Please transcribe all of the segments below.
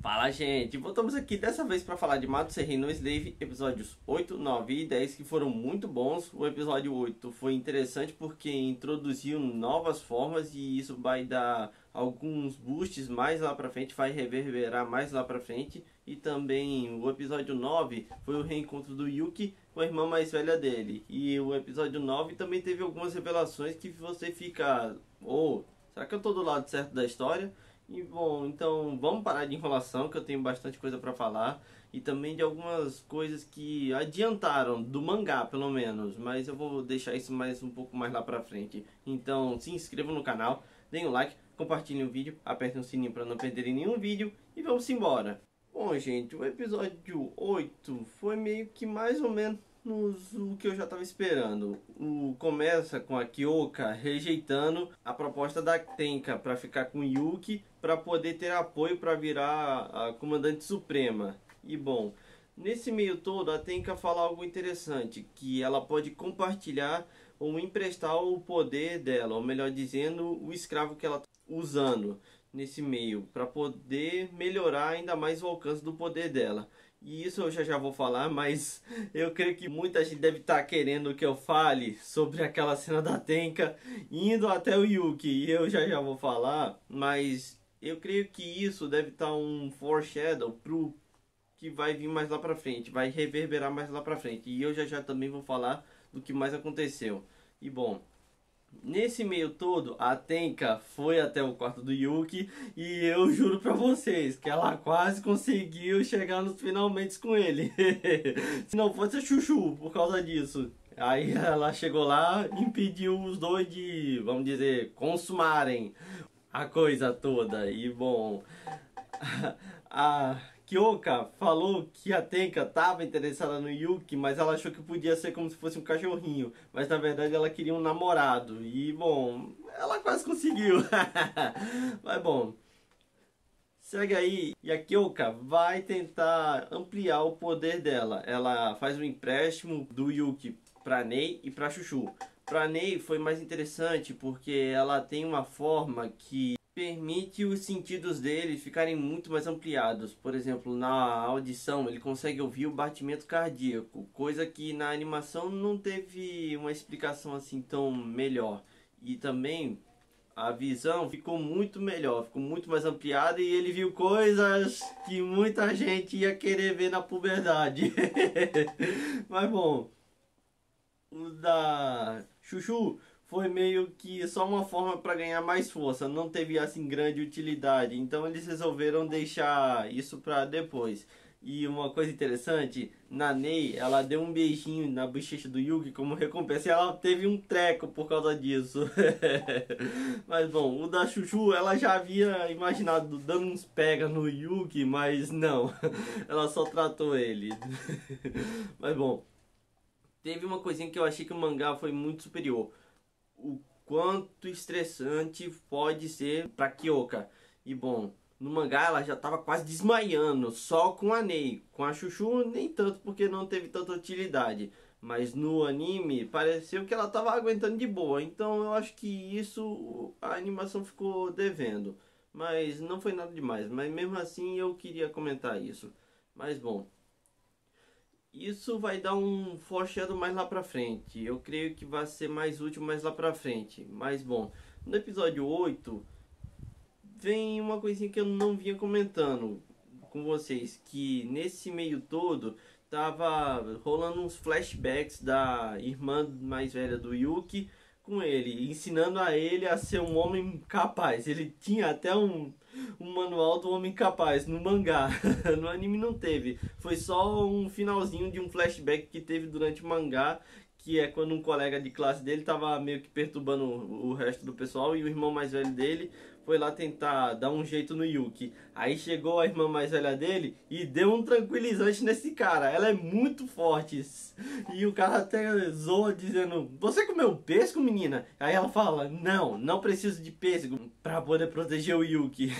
Fala, gente, voltamos aqui dessa vez para falar de Mato Sereno no Slave, episódios 8, 9 e 10 que foram muito bons. O episódio 8 foi interessante porque introduziu novas formas e isso vai dar alguns boosts mais lá pra frente, vai reverberar mais lá pra frente. E também o episódio 9 foi o reencontro do Yuki com a irmã mais velha dele. E o episódio 9 também teve algumas revelações que você fica... será que eu tô do lado certo da história? E bom, então vamos parar de enrolação que eu tenho bastante coisa para falar. E também de algumas coisas que adiantaram, do mangá pelo menos. Mas eu vou deixar isso mais um pouco mais lá pra frente. Então se inscrevam no canal, deem um like, compartilhem o vídeo, apertem o sininho para não perderem nenhum vídeo. E vamos embora. Bom, gente, o episódio 8 foi meio que mais ou menos o que eu já estava esperando. Começa com a Kyoka rejeitando a proposta da Tenka para ficar com Yuki, para poder ter apoio para virar a comandante suprema. E bom, nesse meio todo a Tenka fala algo interessante, que ela pode compartilhar ou emprestar o poder dela, ou melhor dizendo, o escravo que ela está usando nesse meio, para poder melhorar ainda mais o alcance do poder dela. E isso eu já vou falar, mas eu creio que muita gente deve estar querendo que eu fale sobre aquela cena da Tenka indo até o Yuki. E eu já vou falar, mas eu creio que isso deve estar um foreshadow pro que vai vir mais lá pra frente, vai reverberar mais lá pra frente. E eu já também vou falar do que mais aconteceu. E bom, nesse meio todo, a Tenka foi até o quarto do Yuki e eu juro pra vocês que ela quase conseguiu chegar nos finalmente com ele. Se não fosse a Chuchu por causa disso. Aí ela chegou lá e impediu os dois de, vamos dizer, consumarem a coisa toda. E bom, a Kyoka falou que a Tenka estava interessada no Yuki, mas ela achou que podia ser como se fosse um cachorrinho. Mas na verdade ela queria um namorado. E bom, ela quase conseguiu. Mas bom, segue aí. E a Kyoka vai tentar ampliar o poder dela. Ela faz um empréstimo do Yuki para Nei e para Chuchu. Para Nei foi mais interessante porque ela tem uma forma que permite os sentidos dele ficarem muito mais ampliados. Por exemplo, na audição ele consegue ouvir o batimento cardíaco, coisa que na animação não teve uma explicação assim tão melhor. E também a visão ficou muito melhor, ficou muito mais ampliada e ele viu coisas que muita gente ia querer ver na puberdade. Mas bom, o da Chuchu foi meio que só uma forma para ganhar mais força, não teve assim grande utilidade, então eles resolveram deixar isso para depois. E uma coisa interessante, na Nei, ela deu um beijinho na bochecha do Yuki como recompensa e ela teve um treco por causa disso. Mas bom, o da Chuchu ela já havia imaginado dando uns pega no Yuki, mas não, ela só tratou ele. Mas bom, teve uma coisinha que eu achei que o mangá foi muito superior. O quanto estressante pode ser pra Kyoka. E bom, no mangá ela já tava quase desmaiando, só com a Nei. Com a Chuchu nem tanto, porque não teve tanta utilidade. Mas no anime pareceu que ela tava aguentando de boa. Então eu acho que isso a animação ficou devendo. Mas não foi nada demais. Mas mesmo assim eu queria comentar isso. Mas bom, isso vai dar um foreshadow mais lá pra frente. Eu creio que vai ser mais útil mais lá pra frente. Mas bom, no episódio 8 vem uma coisinha que eu não vinha comentando com vocês, que nesse meio todo tava rolando uns flashbacks da irmã mais velha do Yuki com ele, ensinando a ele a ser um homem capaz. Ele tinha até um manual do homem capaz no mangá. No anime não teve, foi só um finalzinho de um flashback que teve durante o mangá, que é quando um colega de classe dele tava meio que perturbando o resto do pessoal e o irmão mais velho dele foi lá tentar dar um jeito no Yuki. Aí chegou a irmã mais velha dele e deu um tranquilizante nesse cara. Ela é muito forte. E o cara até zoa dizendo: "Você comeu pêssego, menina?" Aí ela fala: não preciso de pêssego para poder proteger o Yuki."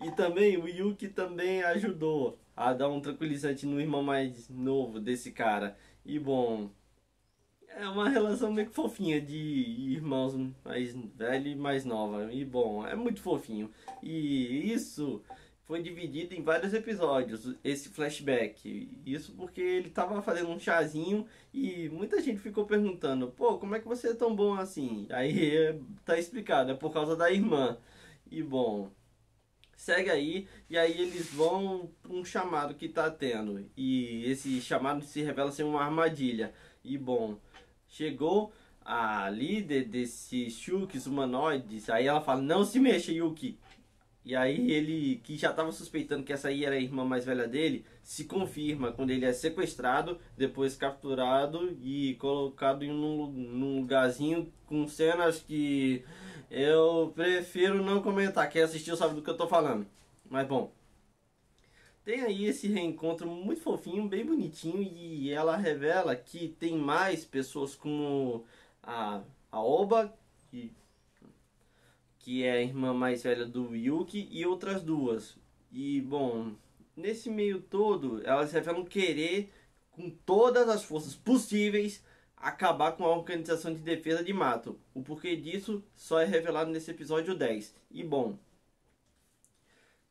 E também o Yuki também ajudou a dar um tranquilizante no irmão mais novo desse cara. E bom, é uma relação meio que fofinha de irmãos mais velho e mais nova. E bom, é muito fofinho. E isso foi dividido em vários episódios, esse flashback. Isso porque ele tava fazendo um chazinho e muita gente ficou perguntando: pô, como é que você é tão bom assim? Aí tá explicado, é por causa da irmã. E bom, segue aí, e aí eles vão para um chamado que tá tendo. E esse chamado se revela ser uma armadilha. E bom, chegou a líder desses Shulks humanoides. Aí ela fala: não se mexa, Yuki. E aí ele, que já estava suspeitando que essa aí era a irmã mais velha dele, se confirma quando ele é sequestrado, depois capturado e colocado em num lugarzinho com cenas que eu prefiro não comentar. Quem assistiu sabe do que eu tô falando. Mas bom, tem aí esse reencontro muito fofinho, bem bonitinho, e ela revela que tem mais pessoas como a Oba, que é a irmã mais velha do Yuki, e outras duas. E bom, nesse meio todo, elas revelam querer, com todas as forças possíveis, acabar com a organização de defesa de Mato. O porquê disso só é revelado nesse episódio 10. E bom,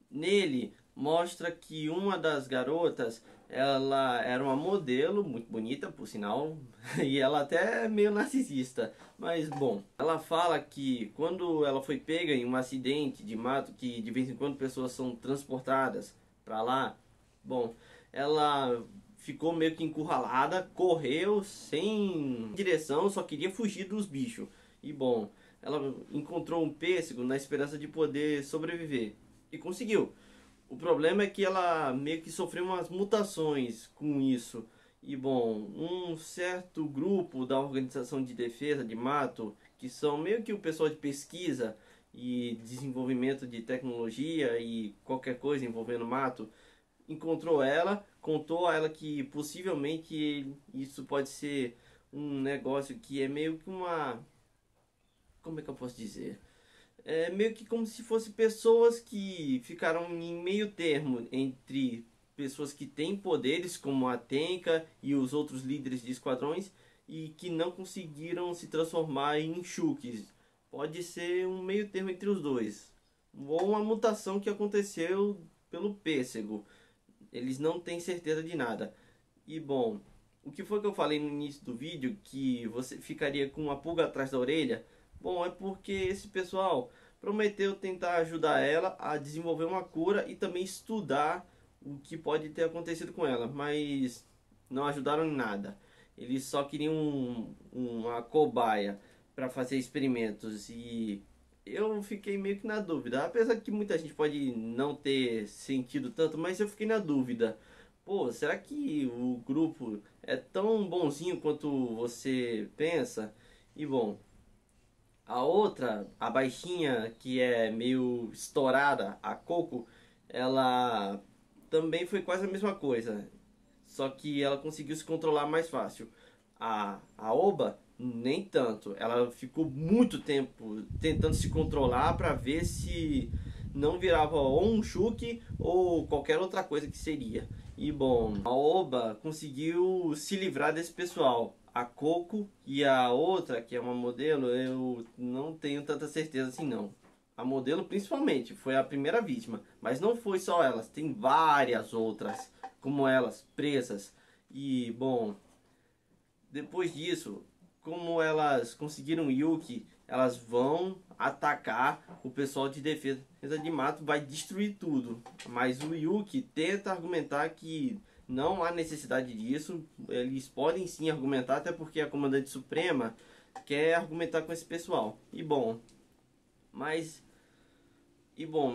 nele mostra que uma das garotas, ela era uma modelo muito bonita, por sinal, e ela até é meio narcisista. Mas bom, ela fala que quando ela foi pega em um acidente de mato, que de vez em quando pessoas são transportadas para lá, bom, ela ficou meio que encurralada, correu sem direção, só queria fugir dos bichos. E bom, ela encontrou um pêssego na esperança de poder sobreviver. E conseguiu. O problema é que ela meio que sofreu umas mutações com isso. E bom, um certo grupo da Organização de Defesa de Mato, que são meio que o pessoal de pesquisa e desenvolvimento de tecnologia e qualquer coisa envolvendo mato, encontrou ela, contou a ela que possivelmente isso pode ser um negócio que é meio que uma... Como é que eu posso dizer? É meio que como se fosse pessoas que ficaram em meio termo entre pessoas que têm poderes como a Tenka e os outros líderes de esquadrões e que não conseguiram se transformar em Shulks. Pode ser um meio termo entre os dois. Ou uma mutação que aconteceu pelo pêssego. Eles não têm certeza de nada. E bom, o que foi que eu falei no início do vídeo que você ficaria com uma pulga atrás da orelha? Bom, é porque esse pessoal prometeu tentar ajudar ela a desenvolver uma cura e também estudar o que pode ter acontecido com ela, mas não ajudaram em nada. Eles só queriam uma cobaia para fazer experimentos e eu fiquei meio que na dúvida. Apesar que muita gente pode não ter sentido tanto, mas eu fiquei na dúvida. Pô, será que o grupo é tão bonzinho quanto você pensa? E bom, a outra, a baixinha, que é meio estourada, a Coco, ela também foi quase a mesma coisa. Só que ela conseguiu se controlar mais fácil. A Oba, nem tanto. Ela ficou muito tempo tentando se controlar para ver se não virava ou um Shuki ou qualquer outra coisa que seria. E bom, a Oba conseguiu se livrar desse pessoal. A Coco e a outra, que é uma modelo, eu não tenho tanta certeza assim não. A modelo principalmente foi a primeira vítima, mas não foi só elas, tem várias outras como elas presas. E bom, depois disso, como elas conseguiram Yuki, elas vão atacar o pessoal de defesa de mato, vai destruir tudo. Mas o Yuki tenta argumentar que não há necessidade disso. Eles podem sim argumentar, até porque a comandante suprema quer argumentar com esse pessoal. E bom,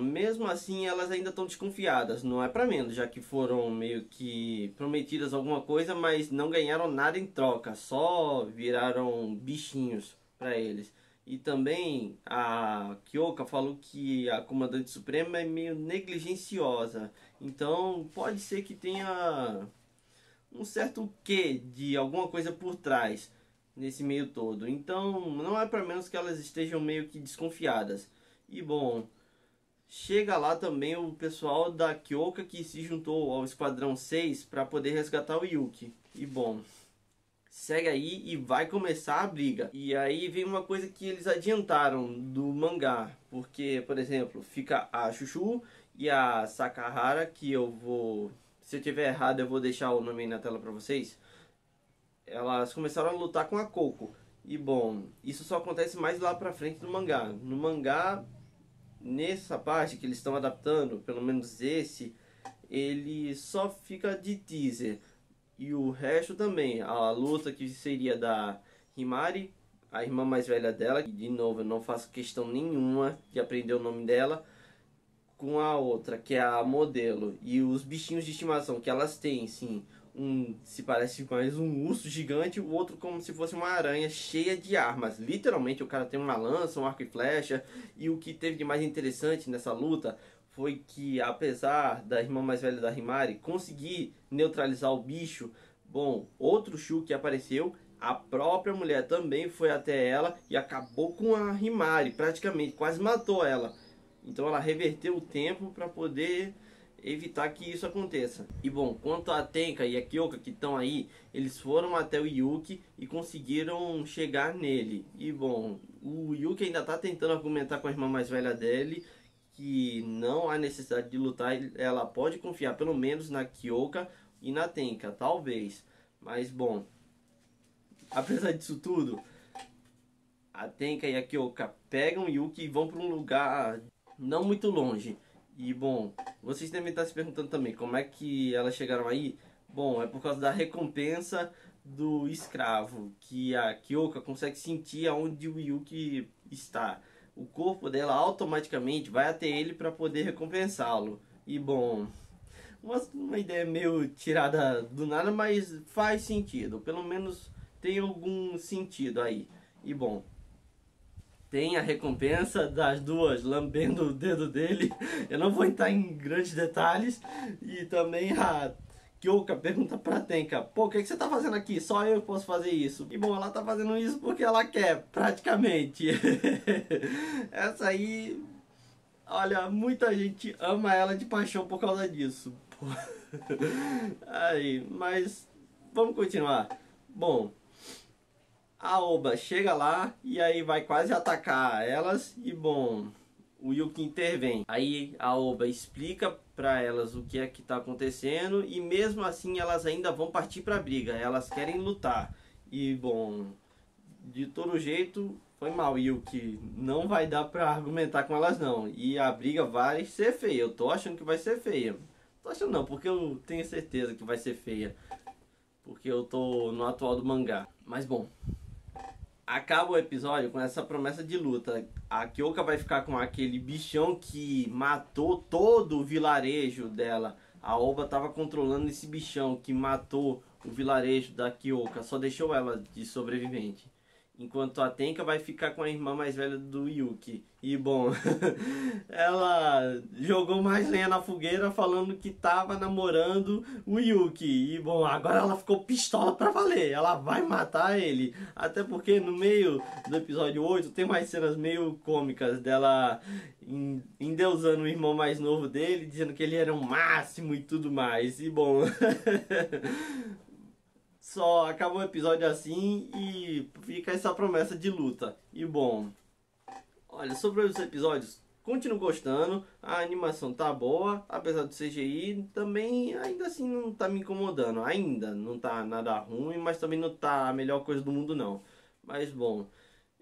mesmo assim elas ainda estão desconfiadas, não é para menos, já que foram meio que prometidas alguma coisa, mas não ganharam nada em troca, só viraram bichinhos para eles. E também a Kyoka falou que a comandante suprema é meio negligenciosa, então pode ser que tenha um certo quê de alguma coisa por trás nesse meio todo. Então não é para menos que elas estejam meio que desconfiadas. E bom, chega lá também o pessoal da Kyoka que se juntou ao Esquadrão 6 para poder resgatar o Yuki. E bom, segue aí e vai começar a briga. E aí vem uma coisa que eles adiantaram do mangá. Porque, por exemplo, fica a Chuchu e a Sakahara, que eu vou... Se eu tiver errado, eu vou deixar o nome aí na tela pra vocês. Elas começaram a lutar com a Coco. E bom, isso só acontece mais lá pra frente do mangá. No mangá, nessa parte que eles estão adaptando, pelo menos esse, ele só fica de teaser. E o resto também, a luta que seria da Himari, a irmã mais velha dela, que de novo eu não faço questão nenhuma de aprender o nome dela, com a outra, que é a modelo, e os bichinhos de estimação que elas têm, sim. Um se parece mais um urso gigante, o outro como se fosse uma aranha cheia de armas. Literalmente o cara tem uma lança, um arco e flecha. E o que teve de mais interessante nessa luta foi que, apesar da irmã mais velha da Himari conseguir neutralizar o bicho, bom, outro Shu que apareceu, a própria mulher também foi até ela e acabou com a Himari, praticamente, quase matou ela. Então ela reverteu o tempo para poder evitar que isso aconteça. E bom, quanto a Tenka e a Kyoka que estão aí, eles foram até o Yuki e conseguiram chegar nele. E bom, o Yuki ainda está tentando argumentar com a irmã mais velha dele que não há necessidade de lutar, ela pode confiar pelo menos na Kyoka e na Tenka, talvez. Mas bom, apesar disso tudo, a Tenka e a Kyoka pegam o Yuki e vão para um lugar não muito longe. E bom, vocês devem estar se perguntando também como é que elas chegaram aí. Bom, é por causa da recompensa do escravo, que a Kyoka consegue sentir aonde o Yuki está. O corpo dela automaticamente vai até ele para poder recompensá-lo. E bom, uma ideia meio tirada do nada, mas faz sentido. Pelo menos tem algum sentido aí. E bom, tem a recompensa das duas lambendo o dedo dele. Eu não vou entrar em grandes detalhes. E também a Kyoka pergunta pra Tenka: pô, o que você tá fazendo aqui? Só eu posso fazer isso. E bom, ela tá fazendo isso porque ela quer, praticamente. Essa aí, olha, muita gente ama ela de paixão por causa disso. Aí, mas vamos continuar. Bom, a Oba chega lá e aí vai quase atacar elas e bom, o Yuki intervém. Aí a Oba explica para elas o que é que está acontecendo e mesmo assim elas ainda vão partir para a briga. Elas querem lutar. E bom, de todo jeito foi mal, Yuki. Não vai dar para argumentar com elas não. E a briga vai ser feia. Eu tô achando que vai ser feia. Tô achando não, porque eu tenho certeza que vai ser feia. Porque eu tô no atual do mangá. Mas bom, acaba o episódio com essa promessa de luta. A Kyoka vai ficar com aquele bichão que matou todo o vilarejo dela. A Oba estava controlando esse bichão que matou o vilarejo da Kyoka. Só deixou ela de sobrevivente. Enquanto a Tenka vai ficar com a irmã mais velha do Yuki. E bom, ela jogou mais lenha na fogueira falando que tava namorando o Yuki. E bom, agora ela ficou pistola pra valer. Ela vai matar ele. Até porque no meio do episódio 8 tem umas cenas meio cômicas dela endeusando o irmão mais novo dele, dizendo que ele era o máximo e tudo mais. E bom... Só acaba o episódio assim e fica essa promessa de luta. E bom, olha, sobre os episódios, continuo gostando, a animação tá boa, apesar do CGI, também ainda assim não tá me incomodando. Ainda não tá nada ruim, mas também não tá a melhor coisa do mundo não. Mas bom,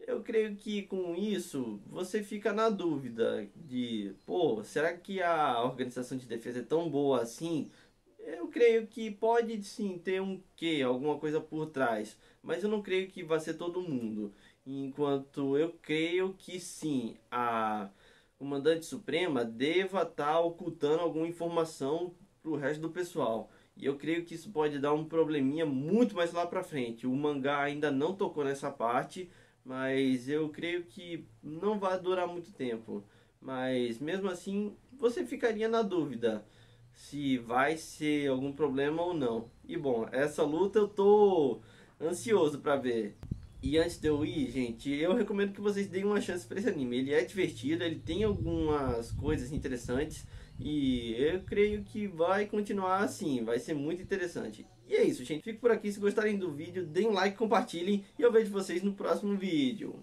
eu creio que com isso você fica na dúvida de, pô, será que a organização de defesa é tão boa assim? Eu creio que pode sim ter um quê, alguma coisa por trás, mas eu não creio que vai ser todo mundo. Enquanto eu creio que sim, a comandante suprema deva estar ocultando alguma informação para o resto do pessoal. E eu creio que isso pode dar um probleminha muito mais lá pra frente. O mangá ainda não tocou nessa parte, mas eu creio que não vai durar muito tempo. Mas mesmo assim, você ficaria na dúvida se vai ser algum problema ou não. E bom, essa luta eu tô ansioso pra ver. E antes de eu ir, gente, eu recomendo que vocês deem uma chance para esse anime. Ele é divertido, ele tem algumas coisas interessantes e eu creio que vai continuar assim, vai ser muito interessante. E é isso, gente. Fico por aqui. Se gostarem do vídeo, deem um like, compartilhem e eu vejo vocês no próximo vídeo.